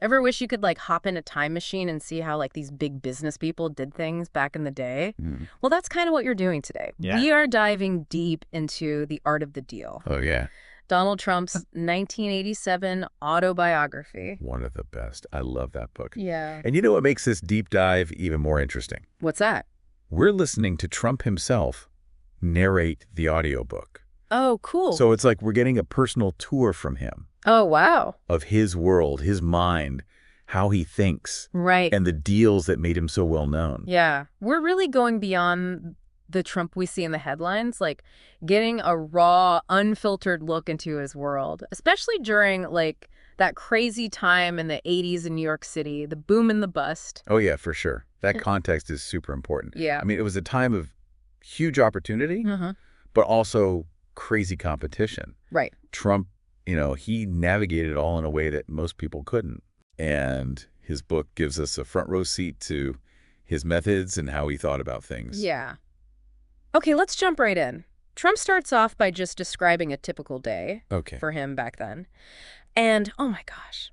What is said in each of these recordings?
Ever wish you could, like, hop in a time machine and see how, like, these big business people did things back in the day? Mm. Well, that's kind of what you're doing today. Yeah. We are diving deep into the art of the deal. Oh, yeah. Donald Trump's 1987 autobiography. One of the best. I love that book. Yeah. And you know what makes this deep dive even more interesting? What's that? We're listening to Trump himself narrate the audiobook. Oh, cool. So it's like we're getting a personal tour from him Oh, wow. of his world, his mind, how he thinks, Right. and the deals that made him so well known. Yeah. We're really going beyond the Trump we see in the headlines, like getting a raw, unfiltered look into his world, especially during like that crazy time in the 80s in New York City, the boom and the bust. Oh, yeah, for sure. That context is super important. Yeah. I mean, it was a time of huge opportunity, but also crazy competition. Right. Trump, he navigated it all in a way that most people couldn't. And his book gives us a front row seat to his methods and how he thought about things. Yeah. Okay, let's jump right in. Trump starts off by just describing a typical day for him back then. And, oh my gosh,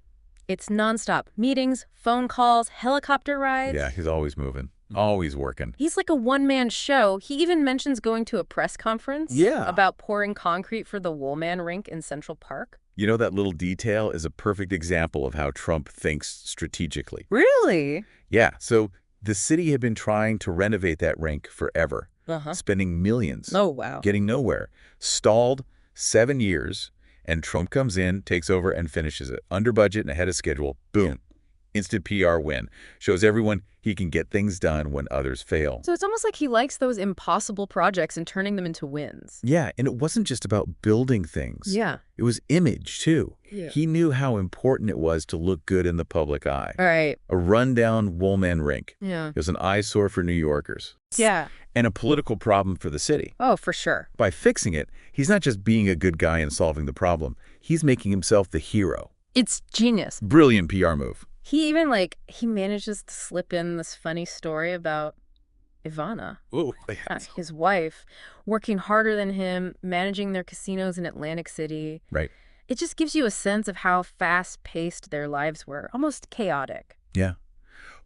it's nonstop meetings, phone calls, helicopter rides. Yeah, he's always moving, always working. He's like a one-man show. He even mentions going to a press conference about pouring concrete for the Woolman rink in Central Park. You know, that little detail is a perfect example of how Trump thinks strategically. Really? Yeah, so the city had been trying to renovate that rink forever, spending millions. Oh, wow. Getting nowhere. Stalled 7 years, and Trump comes in, takes over, and finishes it. Under budget and ahead of schedule. Boom. Instant PR win. Shows everyone he can get things done when others fail. So it's almost like he likes those impossible projects and turning them into wins. Yeah, and it wasn't just about building things. Yeah. It was image, too. Yeah. He knew how important it was to look good in the public eye. All right. A rundown Woolman rink. Yeah. It was an eyesore for New Yorkers. Yeah. And a political problem for the city. Oh, for sure. By fixing it, he's not just being a good guy and solving the problem. He's making himself the hero. It's genius. Brilliant PR move. He even, he manages to slip in this funny story about Ivana, Ooh. his wife, working harder than him, managing their casinos in Atlantic City. Right. It just gives you a sense of how fast-paced their lives were, almost chaotic. Yeah.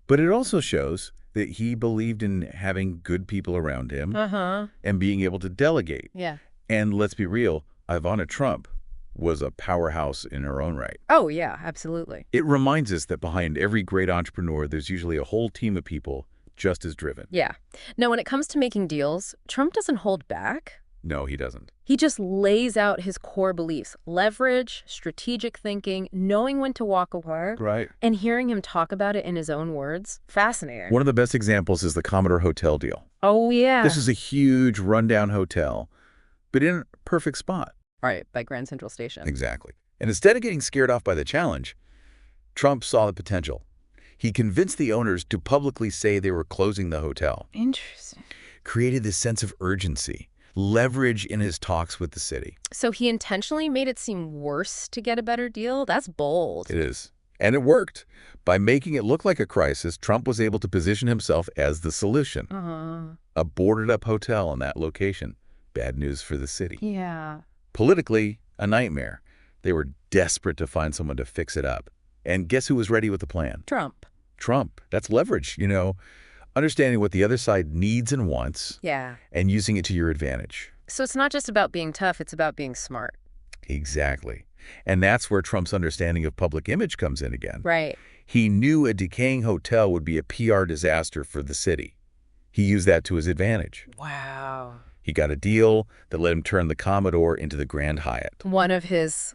But it also shows that he believed in having good people around him and being able to delegate. Yeah. And let's be real, Ivana Trump was a powerhouse in her own right. Oh, yeah, absolutely. It reminds us that behind every great entrepreneur, there's usually a whole team of people just as driven. Yeah. Now, when it comes to making deals, Trump doesn't hold back. No, he doesn't. He just lays out his core beliefs: leverage, strategic thinking, knowing when to walk away. Right. And hearing him talk about it in his own words, fascinating. One of the best examples is the Commodore Hotel deal. Oh, yeah. This is a huge rundown hotel, but in a perfect spot. Right, by Grand Central Station. Exactly. And instead of getting scared off by the challenge, Trump saw the potential. He convinced the owners to publicly say they were closing the hotel. Interesting. Created this sense of urgency, leverage in his talks with the city. So he intentionally made it seem worse to get a better deal? That's bold. It is. And it worked. By making it look like a crisis, Trump was able to position himself as the solution. A boarded-up hotel in that location. Bad news for the city. Yeah. Politically, a nightmare. They were desperate to find someone to fix it up. And guess who was ready with the plan? Trump. Trump. That's leverage, understanding what the other side needs and wants. Yeah. And using it to your advantage. So it's not just about being tough, it's about being smart. Exactly. And that's where Trump's understanding of public image comes in again. Right. He knew a decaying hotel would be a PR disaster for the city. He used that to his advantage. Wow. He got a deal that let him turn the Commodore into the Grand Hyatt. One of his,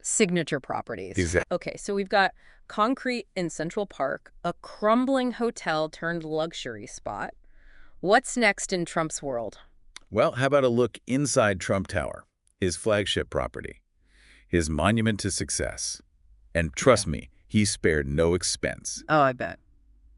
signature properties. Exactly. Okay, so we've got concrete in Central Park, a crumbling hotel turned luxury spot. What's next in Trump's world? Well, how about a look inside Trump Tower, his flagship property, his monument to success. And trust me, he spared no expense. Oh, I bet.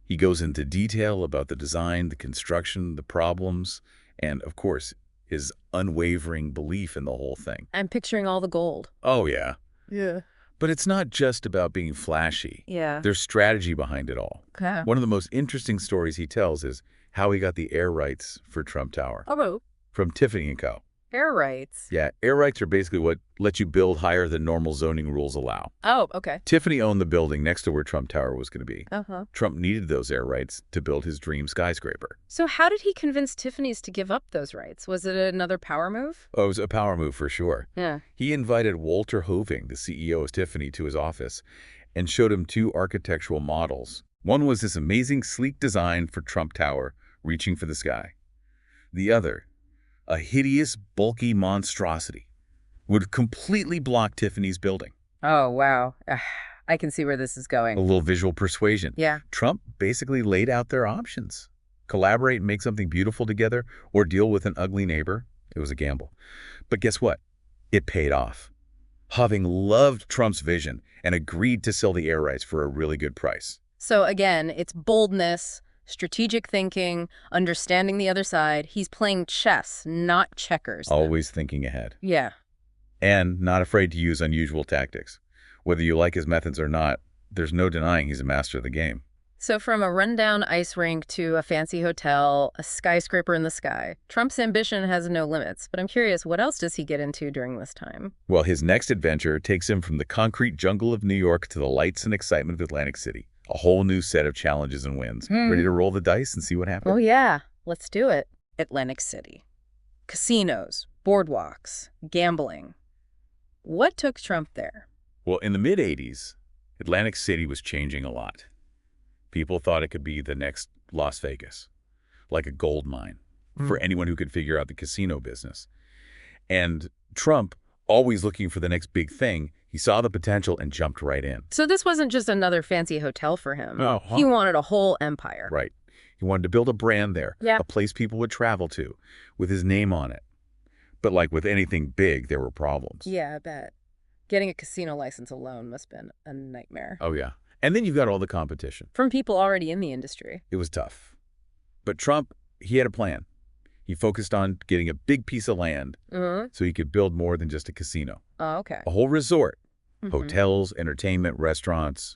He goes into detail about the design, the construction, the problems, and, of course, his unwavering belief in the whole thing. I'm picturing all the gold. Oh, yeah. Yeah. But it's not just about being flashy. Yeah. There's strategy behind it all. Okay. One of the most interesting stories he tells is how he got the air rights for Trump Tower Oh. from Tiffany & Co. Air rights. Yeah, air rights are basically what lets you build higher than normal zoning rules allow. Oh, okay. Tiffany owned the building next to where Trump Tower was going to be. Uh-huh. Trump needed those air rights to build his dream skyscraper. So how did he convince Tiffany's to give up those rights? Was it another power move? Oh, it was a power move for sure. Yeah. He invited Walter Hoving, the CEO of Tiffany, to his office and showed him two architectural models. One was this amazing, sleek design for Trump Tower, reaching for the sky. The other, a hideous, bulky monstrosity, would completely block Tiffany's building. Oh, wow. I can see where this is A going. little visual persuasion. Yeah. Trump basically laid out their options. Collaborate and make something beautiful together, or deal with an ugly neighbor. It was a gamble. But guess what? It paid off. Hoving loved Trump's vision and agreed to sell the air rights for a really good price. So again, it's boldness, strategic thinking, understanding the other side. He's playing chess, not checkers. Always thinking ahead. Yeah. And not afraid to use unusual tactics. Whether you like his methods or not, there's no denying he's a master of the game. So from a rundown ice rink to a fancy hotel, a skyscraper in the sky, Trump's ambition has no limits. But I'm curious, what else does he get into during this time? Well, his next adventure takes him from the concrete jungle of New York to the lights and excitement of Atlantic City. A whole new set of challenges and wins. Ready to roll the dice and see what happens? Oh, yeah. Let's do it. Atlantic City. Casinos, boardwalks, gambling. What took Trump there? Well, in the mid-'80s, Atlantic City was changing a lot. People thought it could be the next Las Vegas, like a gold mine for anyone who could figure out the casino business. And Trump, always looking for the next big thing, he saw the potential and jumped right in. So this wasn't just another fancy hotel for him. Oh, He wanted a whole empire. Right. He wanted to build a brand there, Yeah. a place people would travel to, with his name on it. But like with anything big, there were problems. Yeah, I bet. Getting a casino license alone must have been a nightmare. Oh, yeah. And then you've got all the competition. From people already in the industry. It was tough. But Trump, he had a plan. He focused on getting a big piece of land so he could build more than just a casino. Oh, okay. A whole resort, hotels, entertainment, restaurants,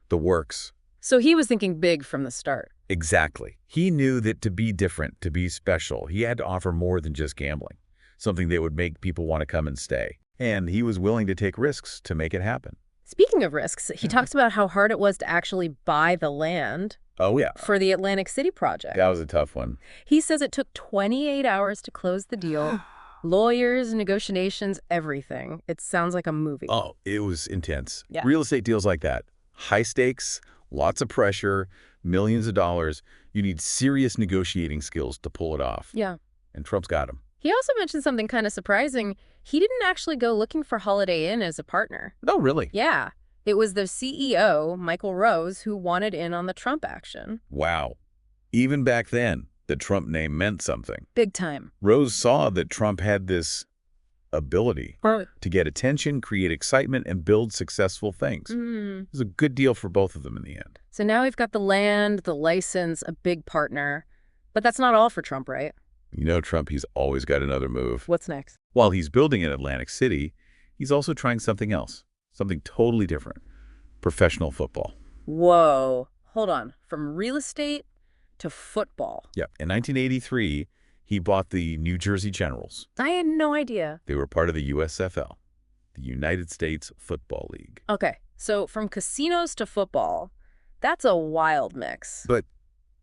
the works. So he was thinking big from the start. Exactly. He knew that to be different, to be special, he had to offer more than just gambling, something that would make people want to come and stay. And he was willing to take risks to make it happen. Speaking of risks, he talks about how hard it was to actually buy the land Oh, yeah. for the Atlantic City project. That was a tough one. He says it took 28 hours to close the deal. Lawyers, negotiations, everything. It sounds like a movie. Oh, it was intense. Yeah. Real estate deals like that. High stakes, lots of pressure, millions of dollars. You need serious negotiating skills to pull it off. Yeah. And Trump's got them. He also mentioned something kind of surprising. He didn't actually go looking for Holiday Inn as a partner. Oh, really? Yeah. It was the CEO, Michael Rose, who wanted in on the Trump action. Wow. Even back then, the Trump name meant something. Big time. Rose saw that Trump had this ability Right. to get attention, create excitement, and build successful things. It was a good deal for both of them in the end. So now we've got the land, the license, a big partner. But that's not all for Trump, right? You know Trump, he's always got another move. What's next? While he's building in Atlantic City, he's also trying something else, something totally different. Professional football. Whoa. Hold on. From real estate to football. Yeah. In 1983, he bought the New Jersey Generals. I had no idea. They were part of the USFL, the United States Football League. Okay. So from casinos to football, that's a wild mix. But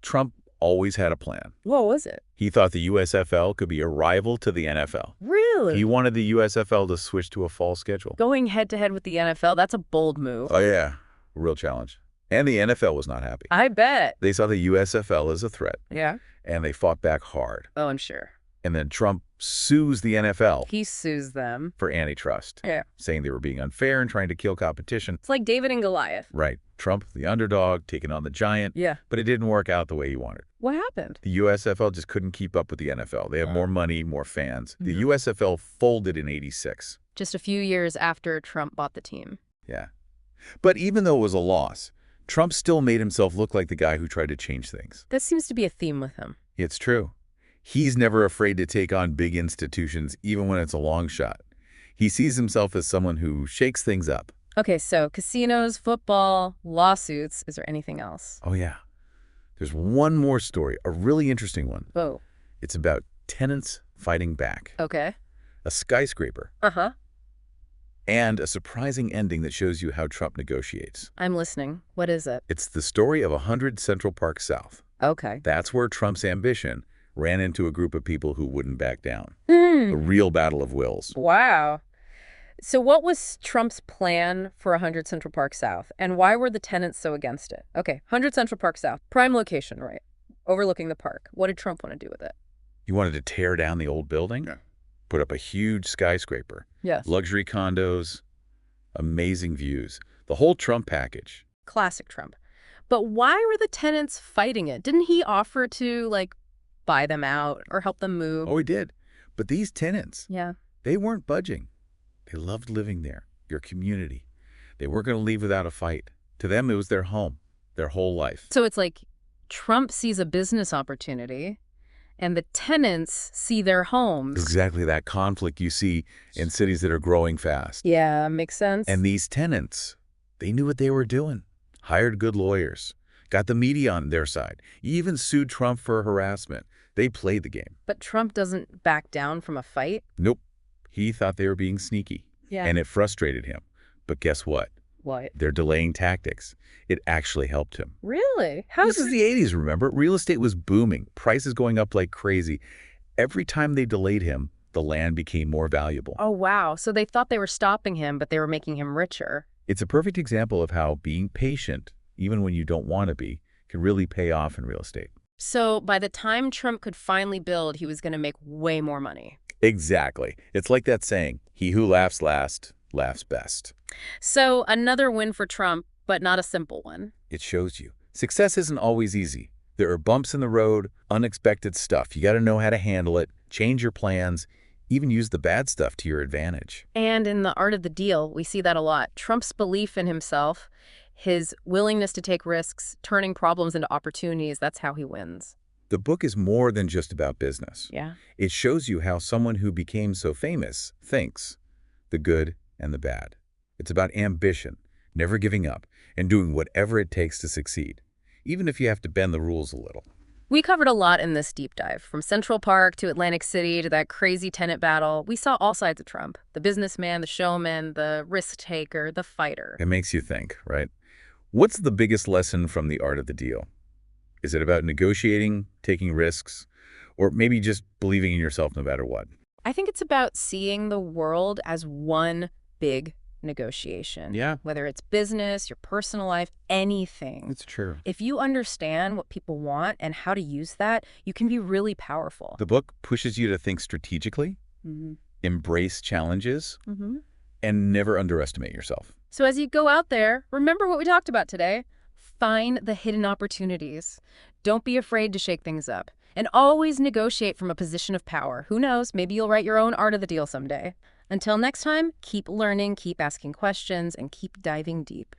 Trump always had a plan. What was it? He thought the USFL could be a rival to the NFL. Really? He wanted the USFL to switch to a fall schedule. Going head-to-head with the NFL, that's a bold move. Oh, yeah. A real challenge. And the NFL was not happy. I bet. They saw the USFL as a threat, Yeah. and they fought back hard. Oh, I'm sure. And then Trump sues the NFL He sues them. for antitrust, Yeah. saying they were being unfair and trying to kill competition. It's like David and Goliath. Right. Trump, the underdog, taking on the giant. Yeah. But it didn't work out the way he wanted. What happened? The USFL just couldn't keep up with the NFL. They have more money, more fans. The USFL folded in '86. Just a few years after Trump bought the team. Yeah. But even though it was a loss, Trump still made himself look like the guy who tried to change things. That seems to be a theme with him. It's true. He's never afraid to take on big institutions, even when it's a long shot. He sees himself as someone who shakes things up. Okay, so casinos, football, lawsuits. Is there anything else? Oh, yeah. There's one more story, a really interesting one. Whoa. It's about tenants fighting back. Okay. a skyscraper, Uh-huh. and a surprising ending that shows you how Trump negotiates. I'm listening. What is it? It's the story of 100 Central Park South. Okay. That's where Trump's ambition ran into a group of people who wouldn't back down. A Hmm. real battle of wills. Wow. So what was Trump's plan for 100 Central Park South, and why were the tenants so against it? Okay, 100 Central Park South, prime location, right? Overlooking the park. What did Trump want to do with it? You wanted to tear down the old building? Yeah. Put up a huge skyscraper. Yes. Luxury condos, amazing views. The whole Trump package. Classic Trump. But why were the tenants fighting it? Didn't he offer to, like, buy them out or help them move? Oh, he did. But these tenants, Yeah. they weren't budging. They loved living there, your community. They weren't going to leave without a fight. To them, it was their home, their whole life. So it's like Trump sees a business opportunity and the tenants see their homes. Exactly that conflict you see in cities that are growing fast. Yeah, makes sense. And these tenants, they knew what they were doing. Hired good lawyers. Got the media on their side. Even sued Trump for harassment. They played the game. But Trump doesn't back down from a fight? Nope. He thought they were being sneaky. Yeah. And it frustrated him. But guess what? What? Their delaying tactics. It actually helped him. Really? How This is the 80s, remember? Real estate was booming. Prices going up like crazy. Every time they delayed him, the land became more valuable. Oh, wow. So they thought they were stopping him, but they were making him richer. It's a perfect example of how being patient, even when you don't want to be, can really pay off in real estate. So by the time Trump could finally build, he was going to make way more money. Exactly. It's like that saying, he who laughs last, laughs best. So another win for Trump, but not a simple one. It shows you. Success isn't always easy. There are bumps in the road, unexpected stuff. You got to know how to handle it, change your plans, even use the bad stuff to your advantage. And in The Art of the Deal, we see that a lot. Trump's belief in himself, his willingness to take risks, turning problems into opportunities, that's how he wins. The book is more than just about business. Yeah. It shows you how someone who became so famous thinks, the good and the bad. It's about ambition, never giving up, and doing whatever it takes to succeed, even if you have to bend the rules a little. We covered a lot in this deep dive, from Central Park to Atlantic City to that crazy tenant battle. We saw all sides of Trump, the businessman, the showman, the risk taker, the fighter. It makes you think, right? What's the biggest lesson from The Art of the Deal? Is it about negotiating, taking risks, or maybe just believing in yourself no matter what? I think it's about seeing the world as one big negotiation. Yeah. Whether it's business, your personal life, anything. It's true. If you understand what people want and how to use that, you can be really powerful. The book pushes you to think strategically, Mm-hmm. embrace challenges, Mm-hmm. and never underestimate yourself. So as you go out there, remember what we talked about today. Find the hidden opportunities. Don't be afraid to shake things up. And always negotiate from a position of power. Who knows, maybe you'll write your own Art of the Deal someday. Until next time, keep learning, keep asking questions, and keep diving deep.